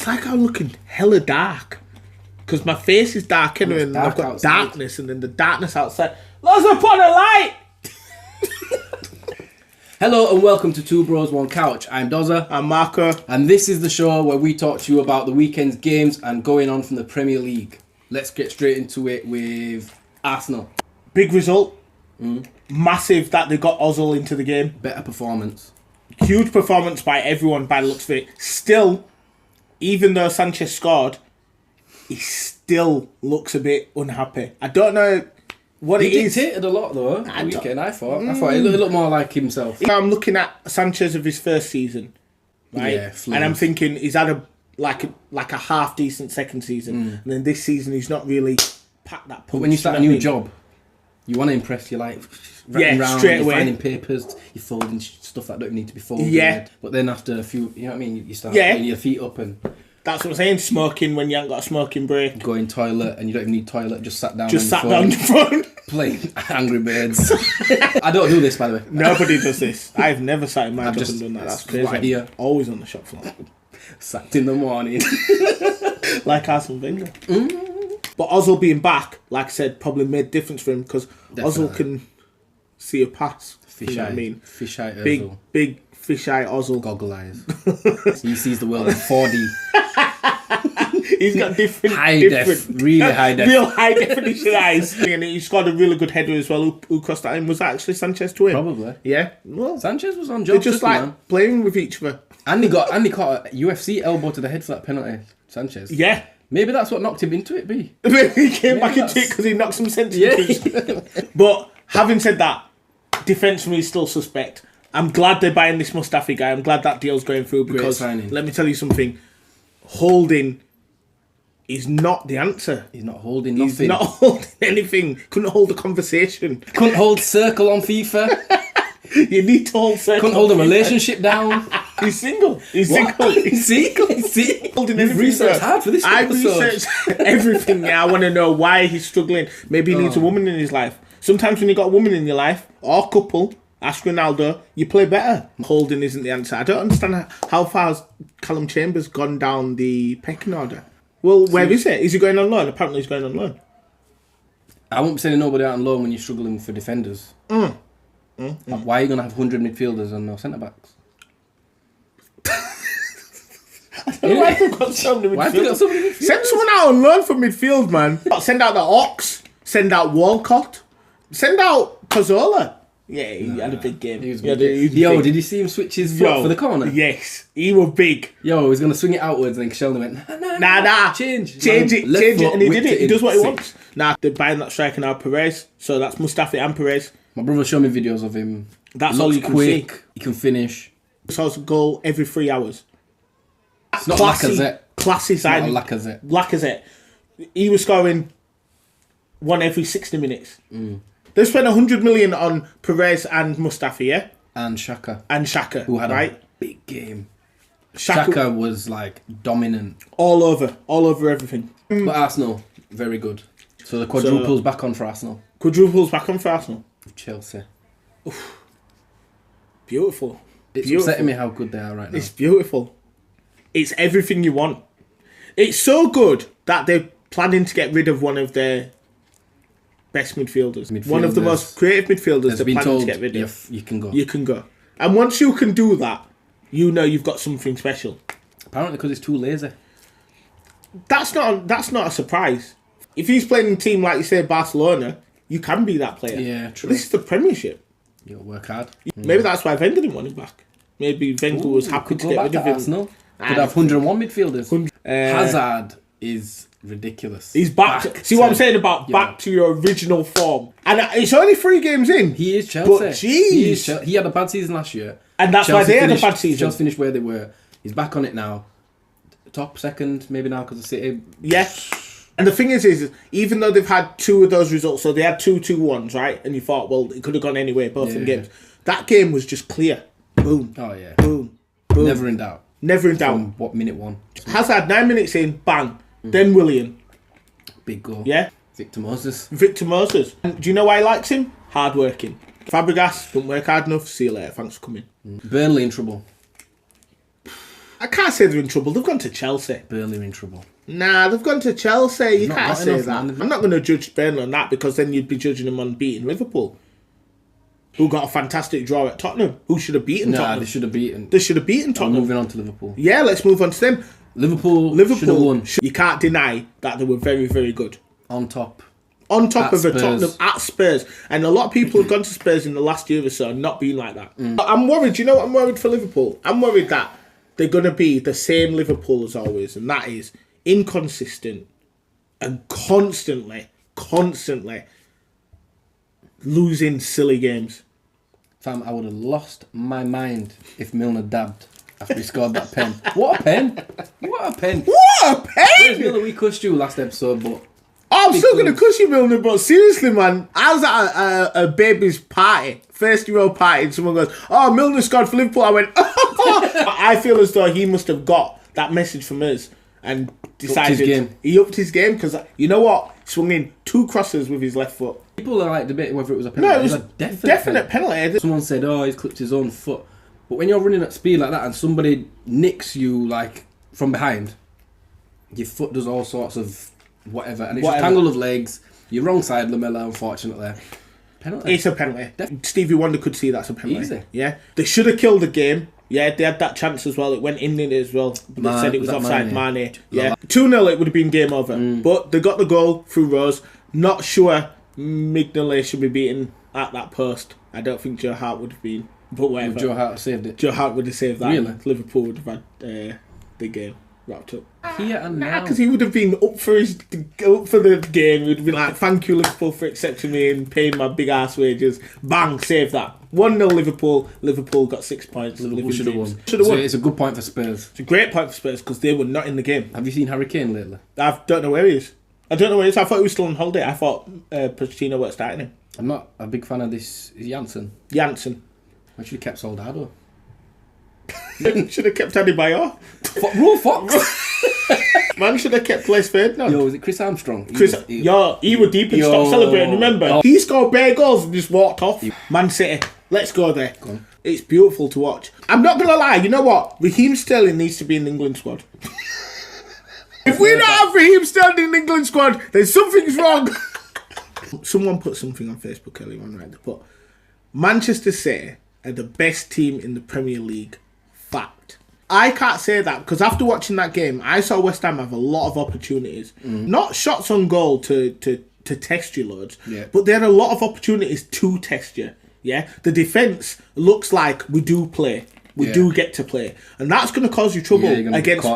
It's like I'm looking hella dark. Because my face is dark anyway, and I've got outside. Darkness, and then the darkness outside. Let's put a light! Hello and welcome to Two Bros, One Couch. I'm Dozer. I'm Marco. And this is the show where we talk to you about the weekend's games and going on from the Premier League. Let's get straight into it with Arsenal. Big result. Massive that they got Ozil into the game. Better performance. Huge performance by everyone by the looks of it. Still, even though Sanchez scored, he still looks a bit unhappy. I don't know what it is. He dictated a lot though the weekend, I thought. I thought he looked more like himself. I'm looking at Sanchez of his first season, right? Yeah, and I'm thinking he's had a half decent second season, and then this season he's not really packed that punch. But when you start a new job, you want to impress. You're like running around, straight you're away. finding papers, you're folding stuff that don't need to be folded. Yeah. But then after a few, you know what I mean, you start putting your feet up and... That's what I'm saying, smoking when you haven't got a smoking break. Going toilet and you don't even need toilet, just sat down on your phone. Playing Angry Birds. I don't do this, by the way. Nobody does this. I've never sat in my job and done that. That's crazy. Right here. Always on the shop floor. Sat in the morning. Like Arsene Wenger. But Ozil being back, like I said, probably made a difference for him because Ozil can see a pass. Fish you know eye. what I mean? Fish eye Ozil. Big fish eye Ozil. Goggle eyes. He sees the world in 4D. He's got different... Really high def. Real high definition eyes. And he scored a really good header as well. Who crossed that in? Was that actually Sanchez to him? Probably. Yeah. Well, Sanchez was on they're job. just like man. playing with each other. And he caught a UFC elbow to the head for that penalty. Sanchez. Yeah. Maybe that's what knocked him into it, B. He came back into it because he knocked some sense into it. But having said that, defence for me is still suspect. I'm glad they're buying this Mustafi guy. I'm glad that deal's going through because let me tell you something. Holding is not the answer. He's not holding nothing. He's not holding anything. Couldn't hold a conversation. Couldn't hold circle on FIFA. You need to hold circle. Couldn't hold a relationship down. He's single. He's single. He's single. Holding You've researched hard for this episode. I researched everything. Yeah, I want to know why he's struggling. Maybe he needs a woman in his life. Sometimes when you got a woman in your life or couple, ask Ronaldo, you play better. Holding isn't the answer. I don't understand how far has Callum Chambers gone down the pecking order. Well, where is it? Is he going on loan? Apparently he's going on loan. I won't be sending nobody out on loan when you're struggling for defenders. Why are you going to have 100 midfielders and no centre-backs? Why have you got so many midfielders? Send someone out on loan for midfield, man. Send out the Ox. Send out Walcott. Send out Cazorla. Yeah, he had a big game. He was big. Did you see him switch his foot for the corner? Yes, he was big. He was going to swing it outwards and then Koscielny went, nah. Change it. And he did it. He does what he wants. They're buying that striker now, Perez. So that's Mustafi and Perez. My brother showed me videos of him. That's all you can quick. see. He can finish. He scores a goal every 3 hours. It's not Lacazette. Classy signing. Not Lacazette. Lacazette. He was scoring one every 60 minutes. They spent 100 million on Perez and Mustafi, yeah? And Xhaka. Who had a big game. Xhaka was like dominant. All over everything. But Arsenal, very good. So the quadruple's back on for Arsenal. Chelsea. Oof. Beautiful. It's upsetting me how good they are right now. It's beautiful. It's everything you want. It's so good that they're planning to get rid of one of their best midfielders. One of the most creative midfielders they're planning to get rid of. You can go. You can go. And once you can do that, you know you've got something special. Apparently because it's too lazy. That's not a surprise. If he's playing in a team like you say Barcelona, you can be that player. Yeah, true. But this is the Premiership. You'll work hard. Maybe that's why Wenger didn't want him back. Maybe Wenger was happy to get rid of him. Arsenal. Could have 101 midfielders. Hazard is ridiculous. He's back. See what I'm saying about back to your original form. And it's only 3 games in. He is Chelsea. But jeez. He had a bad season last year. And that's why they had a bad season. Chelsea finished where they were. He's back on it now. Top, second, maybe now because of City. Yeah. And the thing is even though they've had 2 of those results, so they had 2-2-1s, right? And you thought, well, it could have gone anyway, both them games. That game was just clear. Boom. Oh, yeah. Boom. Boom. Never in doubt. From what, minute 1? Hazard, 9 minutes in, bang. Then Willian. Big goal. Yeah. Victor Moses. And do you know why he likes him? Hard working. Fabregas, don't work hard enough. See you later. Thanks for coming. Burnley in trouble. I can't say they're in trouble. They've gone to Chelsea. Burnley are in trouble. Nah, they've gone to Chelsea. You Not can't got say enough, that. man. I'm not going to judge Burnley on that because then you'd be judging them on beating Liverpool, who got a fantastic draw at Tottenham, who should have beaten Tottenham. They should have beaten. They should have beaten Tottenham. Moving on to Liverpool. Yeah, let's move on to them. Liverpool should have won. You can't deny that they were very, very good. On top Of Spurs. a Tottenham at Spurs. And a lot of people have gone to Spurs in the last year or so and not been like that. I'm worried. You know what I'm worried for Liverpool? I'm worried that they're going to be the same Liverpool as always. And that is inconsistent and constantly losing silly games. Fam, I would have lost my mind if Milner dabbed after he scored that pen. What a pen! What a pen! What a pen! Milner, we cussed you last episode, but... I'm still going to cuss you, Milner, but seriously, man, I was at a baby's party, first-year-old party, and someone goes, oh, Milner scored for Liverpool. I went, I feel as though he must have got that message from us and decided he upped his game because, you know what? He swung in 2 crosses with his left foot. People are like debating whether it was a penalty. No, it was a definite penalty. Someone said, oh, he's clipped his own foot. But when you're running at speed like that and somebody nicks you like from behind, your foot does all sorts of whatever. And it's a tangle of legs. You're wrong side, Lamella, unfortunately. Penalty. It's a penalty. Stevie Wonder could see that's a penalty. Easy. Yeah. They should have killed the game. Yeah, they had that chance as well. It went in it as well. They said it was offside. Mane. Yeah. 2-0 it would have been game over. But they got the goal through Rose. Not sure Mignolet should be beaten at that post. I don't think Joe Hart would have been. But whatever. Would Joe Hart have saved it? Joe Hart would have saved that. Really? Liverpool would have had the game wrapped up. Here and now. Because he would have been up for the game. He would have been like, thank you Liverpool for accepting me and paying my big ass wages. Bang, save that. 1-0 Liverpool. Liverpool got 6 points. Liverpool should have won. Should have won. It's a good point for Spurs. It's a great point for Spurs because they were not in the game. Have you seen Harry Kane lately? I don't know where he is. I thought he was still on holiday. I thought Pochettino weren't starting him. I'm not a big fan of this Janssen. I should have kept Soldado. Should have kept Adebayor. Raw Fox. Man should have kept Les Ferdinand. Yo, was it Chris Armstrong? He was deep and stopped celebrating, remember? He scored bare goals and just walked off. Man City, let's go there. Go on. It's beautiful to watch. I'm not going to lie, you know what? Raheem Sterling needs to be in the England squad. If we don't have Raheem Sterling in the England squad, then something's wrong. Someone put something on Facebook earlier on, right? They put, Manchester City are the best team in the Premier League. Fact. I can't say that because after watching that game, I saw West Ham have a lot of opportunities. Not shots on goal to test you loads, but they had a lot of opportunities to test you. Yeah, the defence looks like we do play. We do get to play. And that's going to cause you trouble against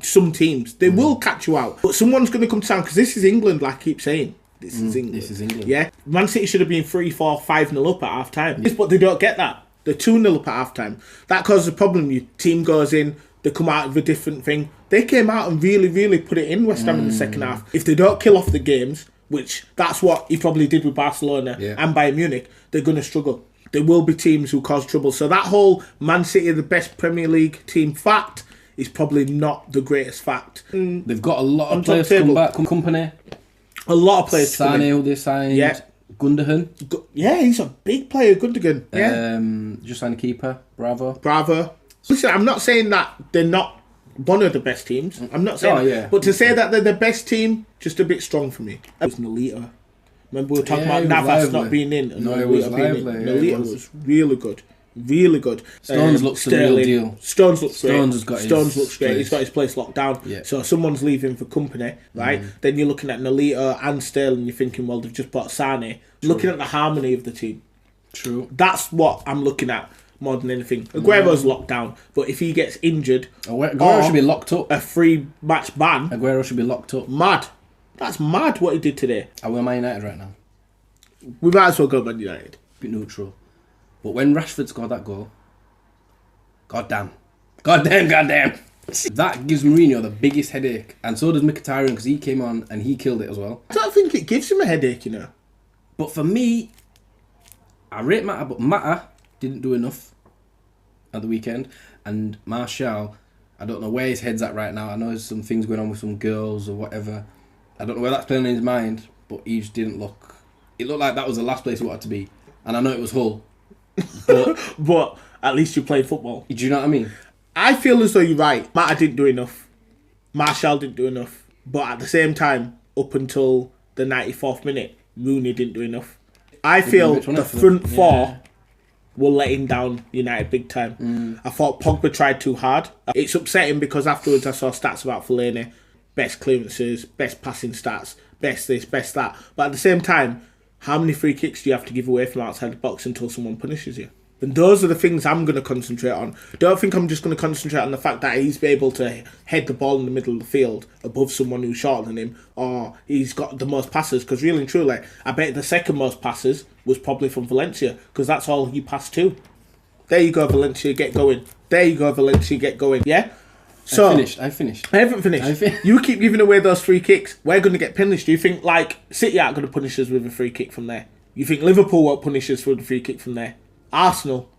some teams. They will catch you out. But someone's going to come to town because this is England, like I keep saying. This is England. Yeah, Man City should have been 3-4, 5-0 up at half time. But they don't get that. They're 2-0 up at half time. That causes a problem. Your team goes in, they come out with a different thing. They came out and really, really put it in West Ham in the second half. If they don't kill off the games, which that's what he probably did with Barcelona and Bayern Munich, they're going to struggle. There will be teams who cause trouble. So that whole Man City, the best Premier League team fact, is probably not the greatest fact. They've got a lot of players come back. Company. A lot of players. Sane, who they signed. Yeah. Gundogan. Yeah, he's a big player, Gundogan. Yeah. Just signed a keeper. Bravo. Listen, I'm not saying that they're not one of the best teams. I'm not saying that. But to say that they're the best team, just a bit strong for me. It was Nolito. Remember we were talking about Navas not being in. And it was lively. Nolito was really good. Really good. Stones looks the real deal. Stones looks great. Stones looks great. He's got his place locked down. Yeah. So someone's leaving for company, right? Then you're looking at Nolito and Sterling. You're thinking, well, they've just bought Sane. Looking at the harmony of the team. True. That's what I'm looking at more than anything. Aguero's locked down, but if he gets injured, Aguero should be locked up. A 3-match ban. Aguero should be locked up. Mad. That's mad what he did today. Are we Man United right now? We might as well go Man United. Bit neutral. But when Rashford scored that goal, goddamn. That gives Mourinho the biggest headache. And so does Mkhitaryan because he came on and he killed it as well. I don't think it gives him a headache, you know. But for me, I rate Mata, but Mata didn't do enough at the weekend. And Martial, I don't know where his head's at right now. I know there's some things going on with some girls or whatever. I don't know where that's playing in his mind, but he just didn't look... It looked like that was the last place he wanted to be. And I know it was Hull. But but at least you played football. Do you know what I mean? I feel as though you're right. Mata didn't do enough. Martial didn't do enough. But at the same time, up until the 94th minute, Rooney didn't do enough. I feel the front four were letting down United big time. I thought Pogba tried too hard. It's upsetting because afterwards I saw stats about Fellaini. Best clearances, best passing stats, best this, best that. But at the same time, how many free kicks do you have to give away from outside the box until someone punishes you? And those are the things I'm going to concentrate on. Don't think I'm just going to concentrate on the fact that he's able to head the ball in the middle of the field above someone who's shorter than him, or he's got the most passes. Because really and truly, I bet the second most passes was probably from Valencia, because that's all he passed to. There you go, Valencia, get going. There you go, Valencia, get going. Yeah? So I finished. I haven't finished. You keep giving away those free kicks. We're going to get punished. Do you think, like, City aren't going to punish us with a free kick from there? You think Liverpool won't punish us with a free kick from there? Arsenal.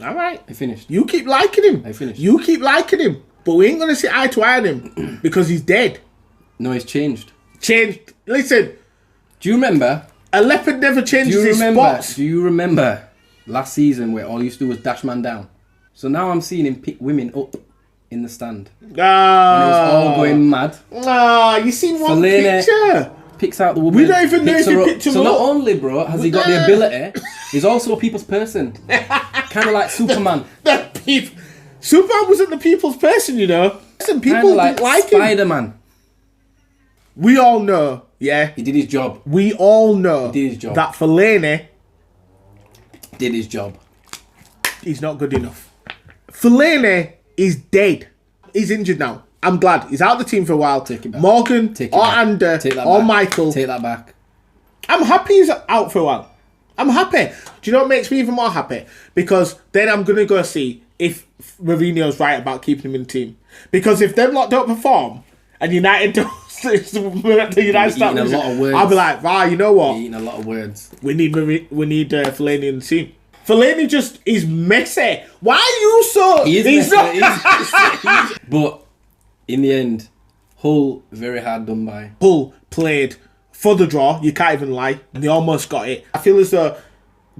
All right. I finished. You keep liking him. I finished. You keep liking him. But we ain't going to sit eye to eye on him because he's dead. No, he's changed. Changed. Listen. Do you remember? A leopard never changes his spots. Do you remember last season where all he used to do was dash man down? So now I'm seeing him pick women up in the stand. And it was all going mad. You seen one picture? Picks out the woman. We don't even know if he picked him up. So not only, bro, has he got the ability, he's also a people's person. Kind of like Superman. Superman wasn't the people's person, you know. Some people didn't like him. Spider-Man. We all know, yeah. He did his job. We all know he did his job. That Fellaini did his job. He's not good enough. Fellaini is dead. He's injured now. I'm glad. He's out of the team for a while. Take it back. Morgan or Ander or Michael. Take that back. I'm happy he's out for a while. I'm happy. Do you know what makes me even more happy? Because then I'm going to go see if Mourinho's right about keeping him in the team. Because if them lot don't perform and United don't... the United start losing, I'll be like, wow, you know what? You're eating a lot of words. We need Fellaini in the team. Fellaini just is messy. Why are you so... He's not... But in the end, Hull, very hard done by. Hull played for the draw. You can't even lie. And they almost got it. I feel as though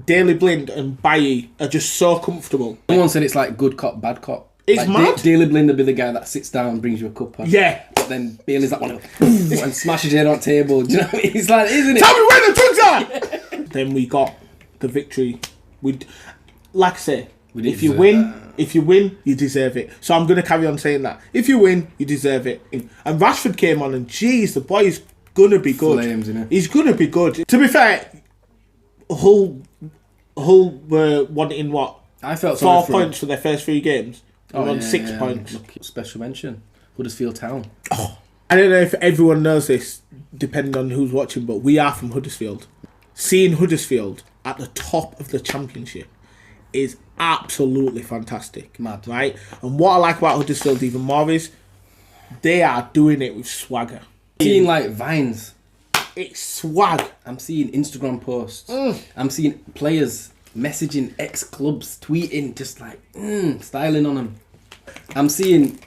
Daley Blind and Bailly are just so comfortable. Someone said it's like good cop, bad cop. It's like mad. Daley Blind will be the guy that sits down and brings you a cuppa. Yeah. But then Bailey's that one and smashes your head on the table. Do you know what I mean? It's like, isn't it? Tell me where the drugs are! Then we got the victory. Like I say, if you win, you deserve it. So I'm going to carry on saying that. If you win, you deserve it. And Rashford came on and, geez, the boy is going to be good. Flames, innit? He's going to be good. To be fair, Hull were wanting what? I felt 4 points for their first 3 games. Oh, on 6 points. Look, special mention. Huddersfield Town. Oh, I don't know if everyone knows this, depending on who's watching, but we are from Huddersfield. Seeing Huddersfield at the top of the championship is absolutely fantastic. Mad. Right? And what I like about Huddersfield even more is they are doing it with swagger. Seeing like vines. It's swag. I'm seeing Instagram posts. I'm seeing players messaging ex-clubs, tweeting, just like, styling on them. I'm seeing...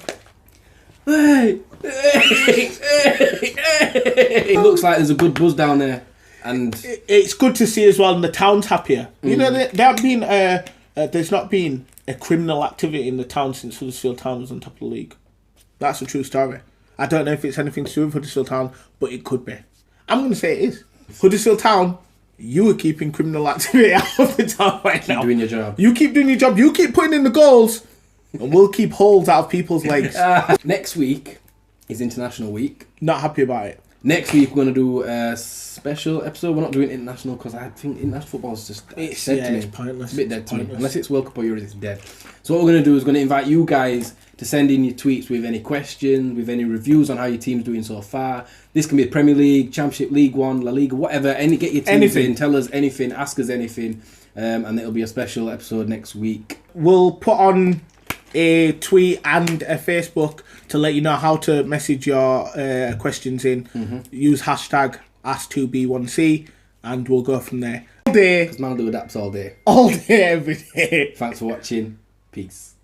Hey! It looks like there's a good buzz down there. And it's good to see as well, and the town's happier. You know, there's not been a criminal activity in the town since Huddersfield Town was on top of the league. That's a true story. I don't know if it's anything to do with Huddersfield Town, but it could be. I'm going to say it is. Huddersfield Town, you are keeping criminal activity out of the town right now. Keep doing your job. You keep doing your job. You keep putting in the goals, and we'll keep holes out of people's legs. Next week is International Week. Not happy about it. Next week we're going to do a special episode. We're not doing international because I think international football is just dead to me. It's pointless. It's a bit dead to me. Unless it's World Cup or Euros, it's dead. So what we're going to do is going to invite you guys to send in your tweets with any questions, with any reviews on how your team's doing so far. This can be Premier League, Championship, League One, La Liga, whatever. Get your teams in, tell us anything, ask us anything, and it'll be a special episode next week. We'll put on a tweet and a Facebook to let you know how to message your questions in. Use hashtag Ask2B1C and we'll go from there. All day. Because man do adapts all day. All day, every day. Thanks for watching. Peace.